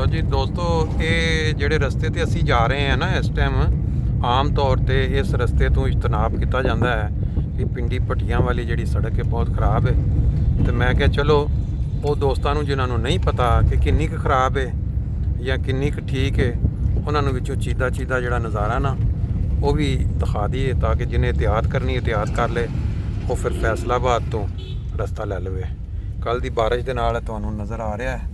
ਜੀ ਦੋਸਤੋ, ਇਹ ਜਿਹੜੇ ਰਸਤੇ ਤੇ ਅਸੀਂ ਜਾ ਰਹੇ ਹਾਂ ਨਾ ਇਸ ਟਾਈਮ, ਆਮ ਤੌਰ ਤੇ ਇਸ ਰਸਤੇ ਤੋਂ ਇਜਤਨਾਬ ਕੀਤਾ ਜਾਂਦਾ ਹੈ ਕਿ ਪਿੰਡੀ ਭੱਟੀਆਂ ਵਾਲੀ ਜਿਹੜੀ ਸੜਕ ਹੈ ਬਹੁਤ ਖਰਾਬ ਹੈ। ਤੇ ਮੈਂ ਕਿਹਾ ਚਲੋ ਉਹ ਦੋਸਤਾਂ ਨੂੰ ਜਿਨ੍ਹਾਂ ਨੂੰ ਨਹੀਂ ਪਤਾ ਕਿ ਕਿੰਨੀ ਕੁ ਖਰਾਬ ਹੈ ਜਾਂ ਕਿੰਨੀ ਕੁ ਠੀਕ ਹੈ, ਉਹਨਾਂ ਨੂੰ ਵਿੱਚੋਂ ਚੀਦਾ ਜਿਹੜਾ ਨਜ਼ਾਰਾ ਨਾ ਉਹ ਵੀ ਦਿਖਾ ਦਈਏ, ਤਾਂ ਕਿ ਜਿਹਨੇ ਇਹਤਿਆਤ ਕਰਨੀ ਇਹਤਿਆਤ ਕਰ ਲੇ, ਉਹ ਫਿਰ ਫੈਸਲਾਬਾਦ ਤੋਂ ਰਸਤਾ ਲੈ ਲਵੇ। ਕੱਲ੍ਹ ਦੀ ਬਾਰਿਸ਼ ਦੇ ਨਾਲ ਤੁਹਾਨੂੰ ਨਜ਼ਰ ਆ ਰਿਹਾ ਹੈ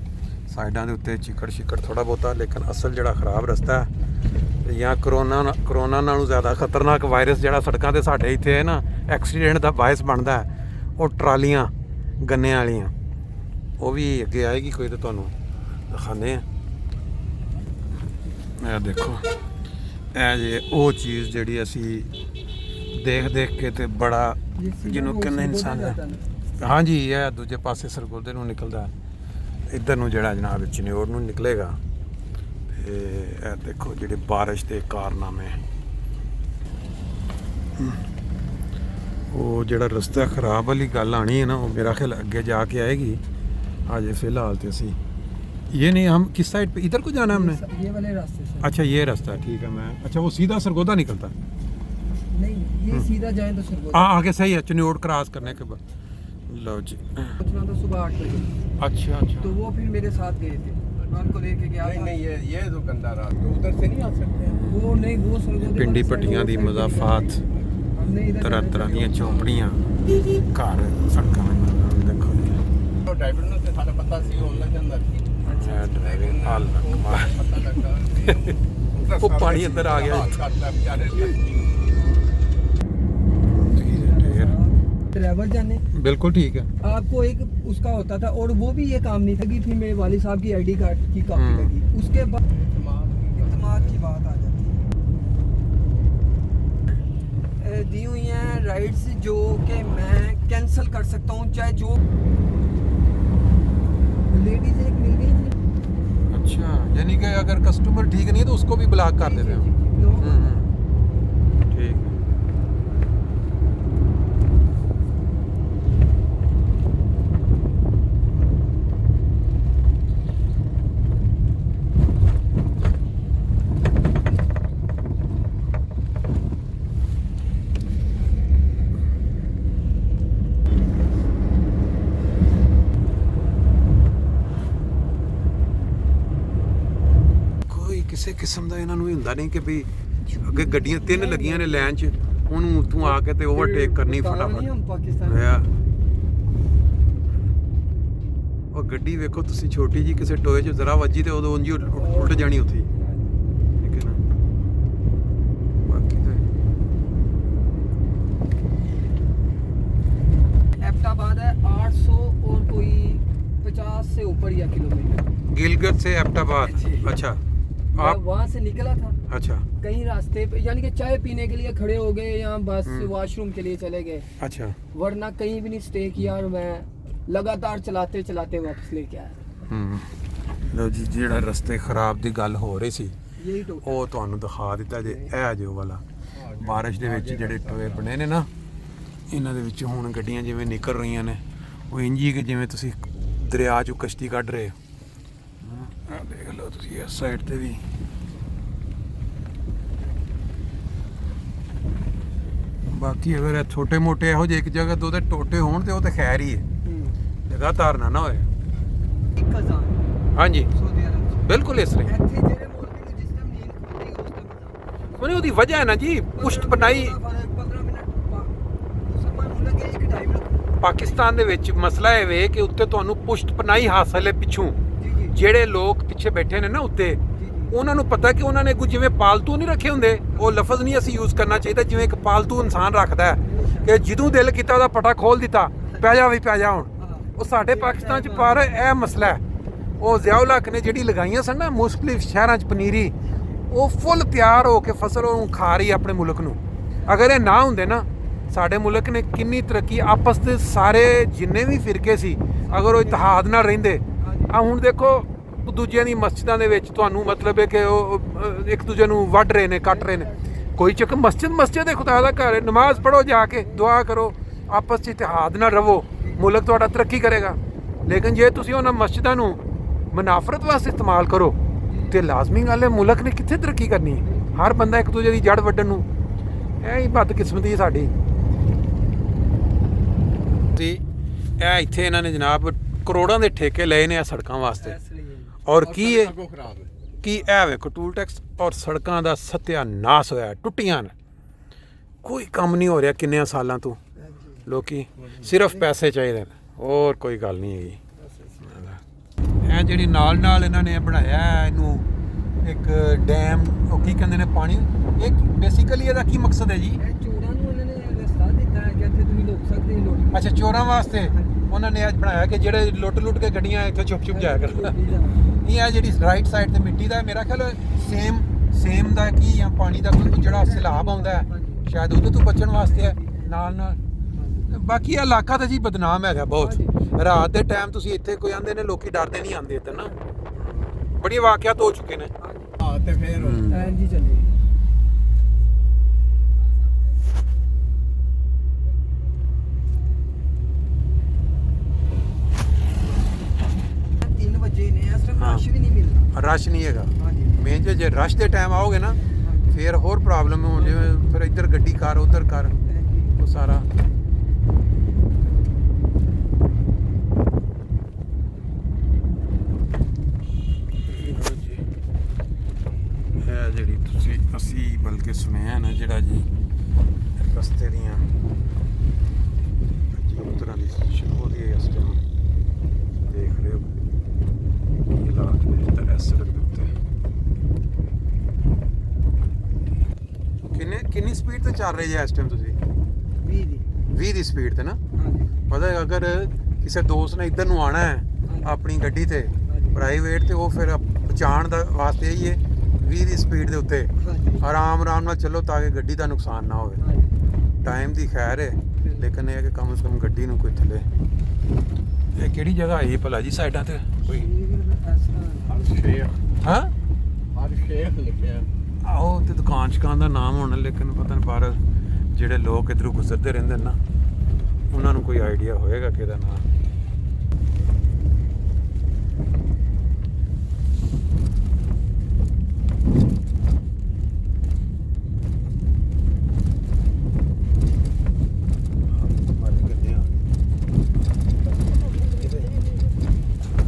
ਸਾਈਡਾਂ ਦੇ ਉੱਤੇ ਚਿੱਕੜ ਥੋੜਾ ਬਹੁਤਾ, ਲੇਕਿਨ ਅਸਲ ਜਿਹੜਾ ਖਰਾਬ ਰਸਤਾ ਹੈ ਜਾਂ ਕਰੋਨਾ ਨਾਲੋਂ ਜ਼ਿਆਦਾ ਖਤਰਨਾਕ ਵਾਇਰਸ ਜਿਹੜਾ ਸੜਕਾਂ ਤੇ ਸਾਡੇ ਇੱਥੇ ਹੈ ਨਾ, ਐਕਸੀਡੈਂਟ ਦਾ ਬਾਇਸ ਬਣਦਾ ਹੈ, ਉਹ ਟਰਾਲੀਆਂ ਗੰਨਿਆਂ ਵਾਲੀਆਂ, ਉਹ ਵੀ ਅੱਗੇ ਆਏਗੀ ਕੋਈ, ਤਾਂ ਤੁਹਾਨੂੰ ਦਿਖਾਉਂਦੇ ਆ। ਇਹ ਦੇਖੋ, ਇਹ ਜੇ ਉਹ ਚੀਜ਼ ਜਿਹੜੀ ਅਸੀਂ ਦੇਖ ਕੇ ਤੇ ਬੜਾ ਜਿਹਨੂੰ ਕਹਿੰਦੇ ਇਨਸਾਨ, ਹਾਂਜੀ ਇਹ ਦੂਜੇ ਪਾਸੇ ਸਰਗੋਦੇ ਨੂੰ ਨਿਕਲਦਾ, ਇੱਧਰ ਨੂੰ ਜਿਹੜਾ ਜਨਾਬ ਚਨਿਓੜ ਨੂੰ ਨਿਕਲੇਗਾ। ਤੇ ਇਹ ਦੇਖੋ ਜਿਹੜੇ ਬਾਰਿਸ਼ ਦੇ ਕਾਰਨਾਮੇ, ਉਹ ਜਿਹੜਾ ਰਸਤਾ ਖਰਾਬ ਵਾਲੀ ਗੱਲ ਆਣੀ है ना, वो मेरा ख्याल आगे जाके आएगी। आज फिलहाल तो असी ये नहीं, हम किस साइड पे इधर को जाना है हमने, ये वाले रास्ते से। अच्छा ये रास्ता ठीक है। मैं अच्छा वो सीधा सरगोदा निकलता, नहीं ये सीधा जाए तो सरगोदा। हाँ आगे सही है, चनोड़ क्रॉस करने के बाद। लो जी, पहुंचना था सुबह 8 बजे। अच्छा तो वो फिर मेरे साथ गए थे, मैं उनको लेके गया। नहीं ये तो गंदा रास्ता, तो उधर से नहीं आ सकते। वो नहीं, वो सरगोदा पिंडी पट्टियां दी मज़ाफ़ात, तरह ਦੀਆਂ ਚੌਂਪੜੀਆਂ, ਘਰ ਸੜਕਾਂ ਦੇਖੋ ਜੀ। तो ड्राइवर ने सारा पता सी होना ਜਾਂਦਾ ਸੀ। ਅੱਛਾ ਡਰਾਈਵਿੰਗ ਹਾਲ ਕਮਾਲ, पता लगता ਉਹ ਪਾਣੀ ਅੰਦਰ ਆ ਗਿਆ। ड्राइवर जाने बिल्कुल ठीक है। आपको एक उसका होता था, और वो भी ये काम नहीं था कि थी मेरे वाली साहब की आईडी कार्ड की कॉपी लगी, उसके बाद इत्तेमाद की बात आ जाती है। दी हुई हैं राइड्स जो कि मैं कैंसिल कर सकता हूँ, चाहे जो लेडीज एक मिल गई थी। अच्छा, यानी कि अगर कस्टमर ठीक नहीं है तो उसको भी ब्लॉक कर देते हो। ठीक है। ਕਿਸੇ ਕਿਸਮ ਦਾ ਇਹਨਾਂ ਨੂੰ ਹੁੰਦਾ ਨਹੀਂ ਕਿ ਵੀ ਅੱਗੇ ਗੱਡੀਆਂ 3 ਲੱਗੀਆਂ ਨੇ ਲਾਈਨ 'ਚ, ਉਹਨੂੰ ਤੂੰ ਆ ਕੇ ਤੇ ਓਵਰਟੇਕ ਕਰਨੀ ਫਟਾਫਟ। ਉਹ ਗੱਡੀ ਵੇਖੋ ਤੁਸੀਂ, ਛੋਟੀ ਜੀ ਕਿਸੇ ਟੋਏ 'ਚ ਜ਼ਰਾ ਵੱਜੀ ਤੇ ਉਦੋਂ ਉਂਝ ਉਲਟ ਜਾਣੀ ਉੱਥੇ, ਠੀਕ ਹੈ ਨਾ। ਬਾਕੀ ਤੇ एबटाबाद है 800 और कोई 50 से ऊपर या किलोमीटर। गिलगित से एबटाबाद। अच्छा आप वहाँ से निकला था। अच्छा कहीं रास्ते पे यानी कि चाय पीने के लिए खड़े हो गए या बस वॉशरूम के लिए चले गए, अच्छा, वरना कहीं भी नहीं स्टे किया, और मैं लगातार चलाते वापस लेके आया। ਲੋ ਜੀ, ਜਿਹੜਾ ਰਸਤੇ ਖਰਾਬ ਦੀ ਗੱਲ ਹੋ ਰਹੀ ਸੀ यही तो ਉਹ ਤੁਹਾਨੂੰ ਦਿਖਾ ਦਿੱਤਾ ਜੇ। ਇਹ ਜੋ ਵਾਲਾ ਬਾਰਿਸ਼ ਦੇ ਵਿੱਚ ਜਿਹੜੇ ਟੋਏ ਬਣੇ ਨੇ ਨਾ, ਇਹਨਾਂ ਦੇ ਵਿੱਚੋਂ ਹੁਣ ਗੱਡੀਆਂ ਜਿਵੇਂ ਨਿਕਲ ਰਹੀਆਂ ਨੇ, ਉਹ ਇੰਜੀ ਕਿ ਜਿਵੇਂ ਤੁਸੀਂ ਦਰਿਆ 'ਚੋਂ ਕਸ਼ਤੀ ਕੱਢ ਰਹੇ ਹੋ। ਆਹ ਦੇਖ ਲਓ ਤੁਸੀਂ ਇਸ ਸਾਈਡ ਤੇ ਵੀ। ਬਾਕੀ ਅਗਰ ਇਹ ਛੋਟੇ ਮੋਟੇ ਇਹੋ ਜਿਹੇ ਇੱਕ ਜਗ੍ਹਾ ਤੋਂ ਤੇ ਟੋਟੇ ਹੋਣ ਤੇ ਉਹ ਤੇ ਖੈਰ ਹੀ ਹੈ, ਲਗਾਤਾਰ ਨਾ ਹੋਏ। एक खजान ਹਾਂਜੀ सऊदी अरब से। ਬਿਲਕੁਲ ਇਸ ਤਰ੍ਹਾਂ ਇੱਥੇ ਜਿਹੜੇ ਮੁਲਕ ਨੂੰ ਜਿਸ ਟਾਈਮ ਨੀਂਦ ਖੁੱਲਦੀ ਉਸ ਟਾਈਮ ਉਹਨੇ ਉਹਦੀ ਵਜ੍ਹਾ ਹੈ ਨਾ ਜੀ, ਪੁਸ਼ਟ ਪਨਾਈ। 15 ਮਿੰਟ ਮੁਸਲਮਾਨ ਮੁਲਕ ਹੈ, ਇੱਕ ਟਾਈਮ ਰੱਖੋ। ਪਾਕਿਸਤਾਨ ਦੇ ਵਿੱਚ ਮਸਲਾ ਇਹ ਵੇ ਕਿ ਉੱਤੇ ਤੁਹਾਨੂੰ ਪੁਸ਼ਟ ਪਨਾਈ ਹਾਸਲ ਹੈ ਪਿੱਛੋਂ। ਜੀ ਜਿਹੜੇ ਲੋਕ ਪਿੱਛੇ ਬੈਠੇ ਨੇ ਨਾ ਉੱਤੇ, ਉਹਨਾਂ ਨੂੰ ਪਤਾ ਕਿ ਉਹਨਾਂ ਨੇ ਕੁਝ ਜਿਵੇਂ ਪਾਲਤੂ ਨਹੀਂ ਰੱਖੇ ਹੁੰਦੇ, ਉਹ ਲਫ਼ਜ਼ ਨਹੀਂ ਅਸੀਂ ਯੂਜ਼ ਕਰਨਾ ਚਾਹੀਦਾ, ਜਿਵੇਂ ਇੱਕ ਪਾਲਤੂ ਇਨਸਾਨ ਰੱਖਦਾ ਹੈ ਕਿ ਜਦੋਂ ਦਿਲ ਕੀਤਾ ਉਹਦਾ ਪਟਾ ਖੋਲ ਦਿੱਤਾ, ਪੈ ਜਾ ਵੀ ਪੈ ਜਾ। ਹੁਣ ਉਹ ਸਾਡੇ ਪਾਕਿਸਤਾਨ 'ਚ ਪਰ ਇਹ ਮਸਲਾ ਹੈ। ਉਹ ਜ਼ਿਆਉਲ ਹੱਕ ਨੇ ਜਿਹੜੀ ਲਗਾਈਆਂ ਸਨ ਨਾ ਮੁਖਤਲਿਫ ਸ਼ਹਿਰਾਂ 'ਚ ਪਨੀਰੀ, ਉਹ ਫੁੱਲ ਤਿਆਰ ਹੋ ਕੇ ਫਸਲ ਉਹਨੂੰ ਖਾ ਰਹੀ ਆਪਣੇ ਮੁਲਕ ਨੂੰ। ਅਗਰ ਇਹ ਨਾ ਹੁੰਦੇ ਨਾ, ਸਾਡੇ ਮੁਲਕ ਨੇ ਕਿੰਨੀ ਤਰੱਕੀ, ਆਪਸ ਦੇ ਸਾਰੇ ਜਿੰਨੇ ਵੀ ਫਿਰਕੇ ਸੀ ਅਗਰ ਉਹ ਇਤਿਹਾਦ ਨਾਲ ਰਹਿੰਦੇ। ਆ ਹੁਣ ਦੇਖੋ ਦੂਜਿਆਂ ਦੀ ਮਸਜਿਦਾਂ ਦੇ ਵਿੱਚ ਤੁਹਾਨੂੰ ਮਤਲਬ ਹੈ ਕਿ ਉਹ ਇੱਕ ਦੂਜੇ ਨੂੰ ਵੱਢ ਰਹੇ ਨੇ, ਕੱਟ ਰਹੇ ਨੇ। ਕੋਈ ਚੱਕ ਮਸਜਿਦ ਹੈ, ਖੁਦਾ ਦਾ ਘਰ ਹੈ, ਨਮਾਜ਼ ਪੜ੍ਹੋ, ਜਾ ਕੇ ਦੁਆ ਕਰੋ, ਆਪਸ 'ਚ ਇਤਿਹਾਦ ਨਾਲ ਰਵੋ, ਮੁਲਕ ਤੁਹਾਡਾ ਤਰੱਕੀ ਕਰੇਗਾ। ਲੇਕਿਨ ਜੇ ਤੁਸੀਂ ਉਹਨਾਂ ਮਸਜਿਦਾਂ ਨੂੰ ਮੁਨਾਫਰਤ ਵਾਸਤੇ ਇਸਤੇਮਾਲ ਕਰੋ ਤੇ ਲਾਜ਼ਮੀ ਗੱਲ ਹੈ ਮੁਲਕ ਨੇ ਕਿੱਥੇ ਤਰੱਕੀ ਕਰਨੀ ਹੈ। ਹਰ ਬੰਦਾ ਇੱਕ ਦੂਜੇ ਦੀ ਜੜ ਵੱਢਣ ਨੂੰ, ਇਹ ਹੀ ਬਦਕਿਸਮਤੀ ਹੈ ਸਾਡੀ। ਤੇ ਇਹ ਇੱਥੇ ਇਹਨਾਂ ਨੇ ਜਨਾਬ ਕਰੋੜਾਂ ਦੇ ਠੇਕੇ ਲਏ ਨੇ ਆ ਸੜਕਾਂ ਵਾਸਤੇ। ਔਰ ਕੀ ਹੈ को खराब है। ਕਿ ਇਹ ਵੇਖੋ ਟੂਲ ਟੈਕਸ ਔਰ ਸੜਕਾਂ ਦਾ ਸਤਿਆਨਾਸ਼ ਹੋਇਆ, ਟੁੱਟੀਆਂ ਨੇ, ਕੋਈ ਕੰਮ ਨਹੀਂ ਹੋ ਰਿਹਾ ਕਿੰਨਿਆਂ ਸਾਲਾਂ ਤੋਂ। ਲੋਕੀ ਸਿਰਫ ਪੈਸੇ ਚਾਹੀਦੇ ਨੇ, ਹੋਰ ਕੋਈ ਗੱਲ ਨਹੀਂ ਹੈਗੀ। ਇਹ ਜਿਹੜੀ ਨਾਲ ਨਾਲ ਇਹਨਾਂ ਨੇ ਬਣਾਇਆ ਹੈ, ਇਹਨੂੰ ਇੱਕ ਡੈਮ, ਉਹ ਕੀ ਕਹਿੰਦੇ ਨੇ, ਪਾਣੀ, ਇਹ ਬੇਸਿਕਲੀ ਇਹਦਾ ਕੀ ਮਕਸਦ ਹੈ ਜੀ? ਇਹ ਚੋਰਾਂ ਨੂੰ ਉਹਨਾਂ ਨੇ ਰਸਤਾ ਦਿੱਤਾ ਹੈ ਕਿ ਇੱਥੇ ਤੁਸੀਂ ਲੁਕ ਸਕਦੇ ਹੋ ਲੋਕ। ਅੱਛਾ, ਚੋਰਾਂ ਵਾਸਤੇ ਉਹਨਾਂ ਨੇ ਅੱਜ ਬਣਾਇਆ ਕਿ ਜਿਹੜੇ ਲੁੱਟ ਕੇ ਗੱਡੀਆਂ ਇੱਥੇ ਛੁਪ ਜਾਇਆ ਕਰਨ। ਇਹ ਜਿਹੜੀ ਰਾਈਟ ਸਾਈਡ ਤੇ ਮਿੱਟੀ ਦਾ, ਮੇਰਾ ਖਿਆਲ ਸੇਮ ਦਾ ਕੀ ਜਾਂ ਪਾਣੀ ਦਾ ਕੋਈ ਜਿਹੜਾ ਸੈਲਾਬ ਆਉਂਦਾ ਹੈ ਸ਼ਾਇਦ ਉਹਦੇ ਤੋਂ ਬਚਣ ਵਾਸਤੇ ਹੈ ਨਾਲ। ਬਾਕੀ ਇਹ ਇਲਾਕਾ ਤਾਂ ਜੀ ਬਦਨਾਮ ਹੈਗਾ ਬਹੁਤ। ਰਾਤ ਦੇ ਟਾਈਮ ਤੁਸੀਂ ਇੱਥੇ ਕੋਈ ਆਂਦੇ ਨੇ, ਲੋਕੀ ਡਰਦੇ ਨਹੀਂ ਆਉਂਦੇ ਇੱਧਰ ਨਾ, ਬੜੀ ਵਾਕਿਆਤ ਹੋ ਚੁੱਕੇ ਨੇ। हाँ तो फिर जी चले 3 ਵਜੇ ਨੇ, ਇਸ ਟਾਈਮ ਰਸ਼ ਵੀ ਨਹੀਂ ਮਿਲਦਾ। ਰਸ਼ ਨਹੀਂ ਹੈਗਾ ਹਾਂਜੀ ਮੇਨ ਜੇ ਰਸ਼ ਦੇ ਟਾਈਮ ਆਓਗੇ ਨਾ ਫਿਰ ਹੋਰ ਪ੍ਰੋਬਲਮ ਹੋਣ, ਜਿਵੇਂ ਫਿਰ ਇੱਧਰ ਗੱਡੀ ਕਰ ਉੱਧਰ ਕਰ, ਉਹ ਸਾਰਾ ਇਹ ਜਿਹੜੀ ਅਸੀਂ ਬਲਕਿ ਸੁਣਿਆ ਨਾ ਜਿਹੜਾ ਜੀ ਰਸਤੇ ਦੀਆਂ ਅਜੀਬ ਤਰ੍ਹਾਂ ਦੀ ਸ਼ੁਰੂ ਹੋ ਗਈ ਇਸ ਟਾਈਮ ਦੇਖ ਰਹੇ ਹੋ ਕੀ ਹਾਲਾਤ ਨੇ ਤਾਂ ਇਸ ਸੜਕ ਦੇ ਉੱਤੇ। ਕਿੰਨੀ ਸਪੀਡ ਤੇ ਚੱਲ ਰਹੇ ਜੀ ਇਸ ਟਾਈਮ ਤੁਸੀਂ? 20 ਦੀ ਸਪੀਡ ਤੇ ਨਾ? ਹਾਂਜੀ ਪਤਾ ਹੈ ਅਗਰ ਕਿਸੇ ਦੋਸਤ ਨੇ ਇੱਧਰ ਨੂੰ ਆਣਾ ਹੈ ਆਪਣੀ ਗੱਡੀ ਤੇ ਪ੍ਰਾਈਵੇਟ, ਤੇ ਉਹ ਫਿਰ ਬਚਾਉਣ ਦਾ ਵਾਸਤੇ ਹੀ ਹੈ 20 ਦੀ ਸਪੀਡ ਦੇ ਉੱਤੇ ਆਰਾਮ ਨਾਲ ਚੱਲੋ ਤਾਂ ਕਿ ਗੱਡੀ ਦਾ ਨੁਕਸਾਨ ਨਾ ਹੋਵੇ। ਟਾਈਮ ਦੀ ਖੈਰ ਹੈ, ਲੇਕਿਨ ਇਹ ਹੈ ਕਿ ਕਮ ਸੇ ਕਮ ਗੱਡੀ ਨੂੰ ਕੋਈ ਥੱਲੇ। ਇਹ ਕਿਹੜੀ ਜਗ੍ਹਾ ਹੈ ਭਲਾ ਜੀ ਸਾਈਡਾਂ ਤੇ ਕੋਈ? हर शेख ਹਾਂ हर शेख लिखे ਆਹੋ, ਤੇ ਦੁਕਾਨ ਸ਼ਕਾਨ ਦਾ ਨਾਮ ਹੋਣਾ, ਲੇਕਿਨ ਪਤਾ ਨਹੀਂ ਬਾਹਰ ਜਿਹੜੇ ਲੋਕ ਇੱਧਰੋਂ ਗੁਜ਼ਰਦੇ ਰਹਿੰਦੇ ਨੇ ਨਾ, ਉਹਨਾਂ ਨੂੰ ਕੋਈ ਆਈਡੀਆ ਹੋਏਗਾ ਕਿ ਇਹਦਾ ਨਾਮ।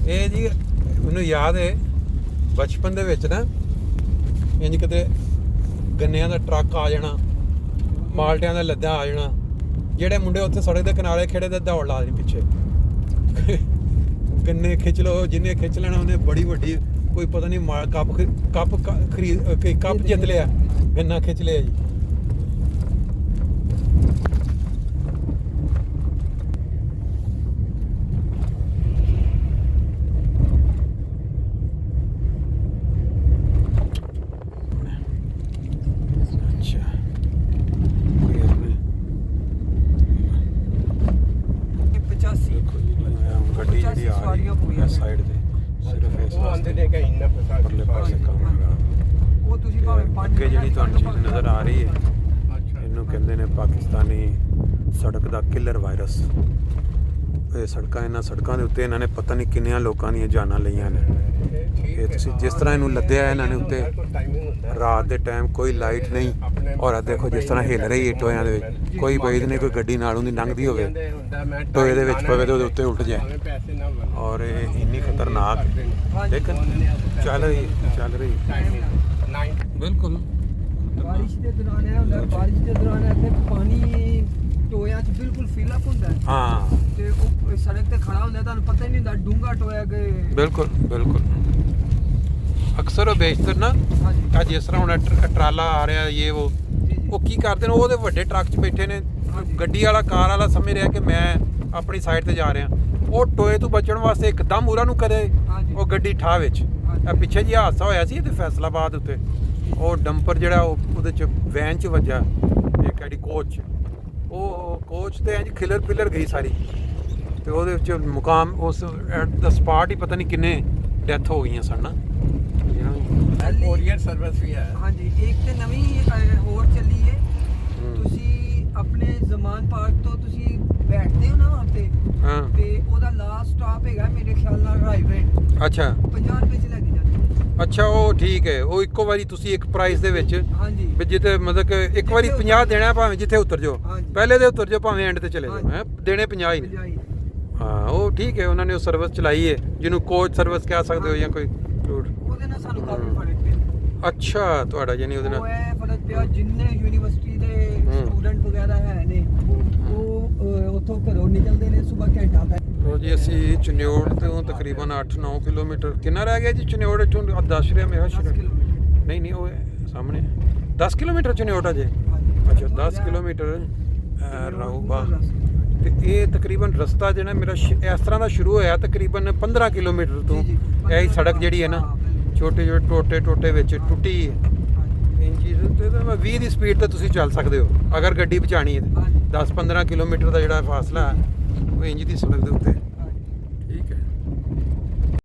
ਇਹ ਜੀ ਮੈਨੂੰ ਯਾਦ ਹੈ ਬਚਪਨ ਦੇ ਵਿੱਚ ਨਾ ਇੰਜ ਕਿਤੇ ਗੰਨਿਆਂ ਦਾ ਟਰੱਕ ਆ ਜਾਣਾ, ਮਾਲਟਿਆਂ ਦਾ ਲੱਦਾ ਆ ਜਾਣਾ, ਜਿਹੜੇ ਮੁੰਡੇ ਉੱਥੇ ਸੜਕ ਦੇ ਕਿਨਾਰੇ ਖੜੇ ਤੇ ਦੌੜ ਲਾ ਦੇਣੀ ਪਿੱਛੇ। ਗੰਨੇ ਖਿੱਚ ਲਓ, ਜਿੰਨੇ ਖਿੱਚ ਲੈਣਾ ਉਹਨੇ ਬੜੀ ਵੱਡੀ ਕੋਈ ਪਤਾ ਨਹੀਂ ਕੱਪ ਜਿੱਤ ਲਿਆ, ਗੰਨਾ ਖਿੱਚ ਲਿਆ ਜੀ। ਸਾਈਡ ਤੇ ਸਿਰਫ ਇਸ आंदे ने का इन्ना पता ਪਰਲੇ ਪਾਸੇ ਕੰਮ ਹੈਗਾ। ਉਹ ਤੁਸੀਂ ਭਾਵੇਂ ਅੱਗੇ ਜਿਹੜੀ ਤੁਹਾਨੂੰ ਚੀਜ਼ ਨਜ਼ਰ ਆ ਰਹੀ ਹੈ अच्छा ਇਹਨੂੰ ਕਹਿੰਦੇ ਨੇ ਪਾਕਿਸਤਾਨੀ ਸੜਕ ਦਾ ਕਿਲਰ ਵਾਇਰਸ। ਇਹ ਸੜਕਾਂ, ਇਹਨਾਂ ਸੜਕਾਂ ਦੇ ਉੱਤੇ ਇਹਨਾਂ ਨੇ ਪਤਾ ਨਹੀਂ ਕਿੰਨੀਆਂ ਲੋਕਾਂ ਦੀਆਂ ਜਾਨਾਂ ਲਈਆਂ ਨੇ। ਇਹ ਤੁਸੀਂ ਜਿਸ ਤਰ੍ਹਾਂ ਇਹਨੂੰ ਲੱਦਿਆ ਇਹਨਾਂ ਨੇ ਉੱਤੇ, ਰਾਤ ਦੇ ਟਾਈਮ ਕੋਈ ਲਾਈਟ ਨਹੀਂ, ਔਰ ਆ ਦੇਖੋ ਜਿਸ ਤਰ੍ਹਾਂ ਹਿੱਲ ਰਹੀ ਹੈ ਟੋਇਆਂ ਦੇ ਵਿੱਚ। ਕੋਈ ਬਈਦ ਨਹੀਂ, ਕੋਈ ਗੱਡੀ ਨਾਲੋਂ ਦੀ ਲੰਘਦੀ ਹੋਵੇ ਟੋਏ ਦੇ ਵਿੱਚ ਪਵੇ ਤੇ ਉਹਦੇ ਉੱਤੇ ਉਲਟ ਜਾਏ, ਔਰ ਇਹ ਇੰਨੀ ਖਤਰਨਾਕ ਲੇਕਿਨ ਚੱਲ ਰਹੀ ਬਿਲਕੁਲ। ਬਾਰਿਸ਼ ਦੇ ਦੌਰਾਨ ਇਹ ਹੁੰਦਾ, ਬਾਰਿਸ਼ ਦੇ ਦੌਰਾਨ ਇੱਥੇ ਪਾਣੀ ਟੋਇਆਂ 'ਚ ਬਿਲਕੁਲ ਫਿਲ ਅਪ ਹੁੰਦਾ ਹੈ। ਹਾਂ ਤੇ ਉਹ ਸੜਕ ਤੇ ਖੜਾ ਹੁੰਦਾ, ਤੁਹਾਨੂੰ ਪਤਾ ਹੀ ਨਹੀਂ ਹੁੰਦਾ ਡੂੰਘਾ ਟੋਇਆ ਕਿ ਬਿਲਕੁਲ ਅਕਸਰ ਉਹ ਬੇਸ਼ਤਰ ਨਾ ਆ ਜਿਸ ਤਰ੍ਹਾਂ ਹੁਣ ਟਰਾਲਾ ਆ ਰਿਹਾ ਇਹ ਉਹ ਕੀ ਕਰਦੇ ਨੇ, ਉਹਦੇ ਵੱਡੇ ਟਰੱਕ 'ਚ ਬੈਠੇ ਨੇ, ਗੱਡੀ ਵਾਲਾ ਕਾਰ ਵਾਲਾ ਸਮਝ ਰਿਹਾ ਕਿ ਮੈਂ ਆਪਣੀ ਸਾਈਡ ਤੇ ਜਾ ਰਿਹਾ, ਉਹ ਟੋਏ ਤੋਂ ਬਚਣ ਵਾਸਤੇ ਇੱਕਦਮ ਉਰਾਂ ਨੂੰ ਕਰੇ ਉਹ ਗੱਡੀ ਠਾਹ ਵਿੱਚ। ਇਹ ਪਿੱਛੇ ਜੀ ਹਾਦਸਾ ਹੋਇਆ ਸੀ ਤੇ ਫੈਸਲਾਬਾਦ ਉੱਤੇ, ਉਹ ਡੰਪਰ ਜਿਹੜਾ ਉਹਦੇ 'ਚ ਵੈਨ 'ਚ ਵੱਜਾ, ਇੱਕ ਐਡੀ ਕੋਚ, ਉਹ ਕੋਚ ਤੇ ਇੰਜ ਖਿਲਰ ਪਿਲਰ ਗਈ ਸਾਰੀ, ਤੇ ਉਹਦੇ ਵਿੱਚ ਮੁਕਾਮ ਉਸ ਐਟ ਦਾ ਸਪਾਟ ਹੀ ਪਤਾ ਨਹੀਂ ਕਿੰਨੇ ਡੈਥ ਹੋ ਗਈਆਂ ਸਨ ਨਾ। कोरियर सर्विस भी है। ਹਾਂਜੀ ਇੱਕ ਤੇ ਨਵੀਂ ਹੋਰ ਚੱਲੀ ਹੈ, ਤੁਸੀਂ ਆਪਣੇ ਜ਼ਮਾਨ ਪਾਰਕ ਤੋਂ ਤੁਸੀਂ ਬੈਠਦੇ ਹੋ ਨਾ ਵਹਾਂ ਤੇ, ਤੇ ਉਹਦਾ ਲਾਸਟ ਸਟਾਪ ਹੈਗਾ ਮੇਰੇ ਖਿਆਲ ਨਾਲ ਰਾਈਵੇਂਟ। ਅੱਛਾ 50 ਰੁਪਏ ਚ ਲੈ ਕੇ ਜਾਂਦੇ। ਅੱਛਾ ਉਹ ਠੀਕ ਹੈ, ਉਹ ਇੱਕੋ ਵਾਰੀ ਤੁਸੀਂ ਇੱਕ ਪ੍ਰਾਈਸ ਦੇ ਵਿੱਚ हाँ जी ਵੀ ਜਿੱਥੇ ਮਤਲਬ ਕਿ ਇੱਕ ਵਾਰੀ 50 ਦੇਣਾ ਭਾਵੇਂ ਜਿੱਥੇ ਉਤਰ ਜਾਓ, ਹਾਂਜੀ। ਪਹਿਲੇ ਦੇ ਉਤਰ ਜਾਓ ਭਾਵੇਂ ਐਂਡ ਤੇ ਚਲੇ ਜਾਓ, ਹਾਂਜੀ। ਹੈ ਦੇਣੇ 50 ਹੀ ਨੇ। जाइए। ਹਾਂ ਉਹ ਠੀਕ ਹੈ, ਉਹਨਾਂ ਨੇ ਉਹ ਸਰਵਿਸ ਚਲਾਈ ਹੈ ਜਿਹਨੂੰ ਕੋਚ ਸਰਵਿਸ ਕਹਿ ਸਕਦੇ ਹੋ ਜਾਂ ਕੋਈ ਰੂਟ। ਉਹਦੇ ਨਾਲ ਸਾਨੂੰ ਕਾਫੀ ਫਰਕ ਪਿਆ। ਅੱਛਾ ਤੁਹਾਡਾ ਯਾਨੀ ਉਹਦੇ ਉਹ ਨਾਲ ਇਹ ਫਰਕ ਪਿਆ ਜਿੰਨੇ ਯੂਨੀਵਰਸਿਟੀ ਦੇ ਸਟੂਡੈਂਟ ਵਗੈਰਾ ਹੈ ਨੇ ਉਹ ਉੱਥੋਂ ਘਰੋਂ ਨਿਕਲਦੇ ਨੇ ਸਵੇਰ ਘੰਟਾ ਤੱਕ। ਲੋ ਜੀ ਅਸੀਂ ਚਨਿਓੜ ਤੋਂ ਤਕਰੀਬਨ 8-9 ਕਿਲੋਮੀਟਰ ਕਿੰਨਾ ਰਹਿ ਗਿਆ ਜੀ ਚਨਿਓੜ ਇੱਥੋਂ ਦੱਸ ਰਿਹਾ ਮੈਂ 10 ਕਿਲੋਮੀਟਰ। ਨਹੀਂ ਨਹੀਂ ਉਹ ਸਾਹਮਣੇ 10 ਕਿਲੋਮੀਟਰ ਚਨਿਓੜ ਅਜੇ। ਹਾਂਜੀ। ਅੱਛਾ 10 ਕਿਲੋਮੀਟਰ ਰਹੂਗਾ ਤੇ ਇਹ ਤਕਰੀਬਨ ਰਸਤਾ ਜਿਹੜਾ ਮੇਰਾ ਇਸ ਤਰ੍ਹਾਂ ਦਾ ਸ਼ੁਰੂ ਹੋਇਆ ਤਕਰੀਬਨ 15 ਕਿਲੋਮੀਟਰ ਤੋਂ। ਜੀ, ਜੀ। ਇਹ ਸੜਕ ਜਿਹੜੀ ਹੈ ਨਾ ਛੋਟੇ ਛੋਟੇ ਟੋਟੇ ਵਿੱਚ ਟੁੱਟੀ ਹੈ ਇੰਨ ਚੀਜ਼ ਤੇ ਤਾਂ 20 ਦੀ ਸਪੀਡ ਤੇ ਤੁਸੀਂ ਚੱਲ ਸਕਦੇ ਹੋ ਅਗਰ ਗੱਡੀ ਬਚਾਣੀ ਹੈ। ਹਾਂਜੀ। 10-15 ਕਿਲੋਮੀਟਰ ਦਾ ਜਿਹੜਾ ਫਾਸਲਾ ਹੈ ਉਹ ਇੰਜ ਦੀ ਸੜਕ ਦੇ ਉੱਤੇ